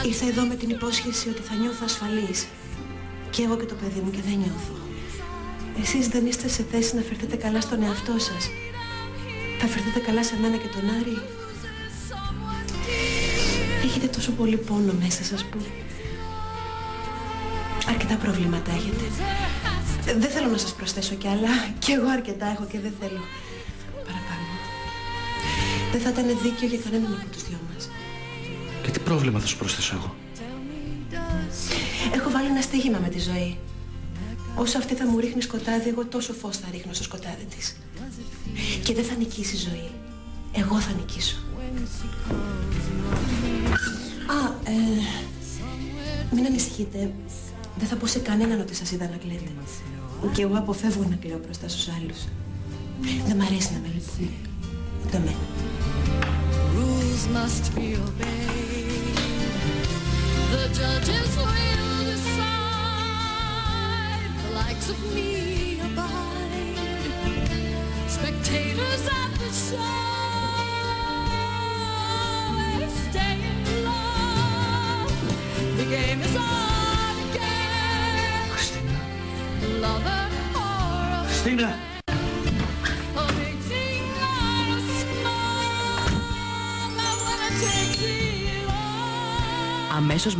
Ήρθα εδώ με την υπόσχεση ότι θα νιώθω ασφαλής. Και εγώ και το παιδί μου, και δεν νιώθω. Εσείς δεν είστε σε θέση να φερθείτε καλά στον εαυτό σας. Θα φερθείτε καλά σε μένα και τον Άρη? Έχετε τόσο πολύ πόνο μέσα σας που... αρκετά προβλήματα έχετε. Δεν θέλω να σας προσθέσω κι άλλα. Κι εγώ αρκετά έχω και δεν θέλω παραπάνω. Δεν θα ήταν δίκαιο για κανέναν από τους δυο μας. Και τι πρόβλημα θα σου προσθέσω εγώ? Έχω βάλει ένα στοίχημα με τη ζωή. Όσο αυτή θα μου ρίχνει σκοτάδι, εγώ τόσο φως θα ρίχνω στο σκοτάδι της. Και δεν θα νικήσει η ζωή. Εγώ θα νικήσω. Μην ανησυχείτε. Δεν θα πω σε κανέναν ότι σας είδα να κλαίτε. Και εγώ αποφεύγω να κλαίω μπροστά στους άλλους. Δεν μ' αρέσει να με λυπούν. Ούτε εμένα. Of me abide, spectators at the show, stay in love. The game is on again. Χριστίνα. Lover or a Χριστίνα. a big thing or a small, I wanna take it all. Αμέσως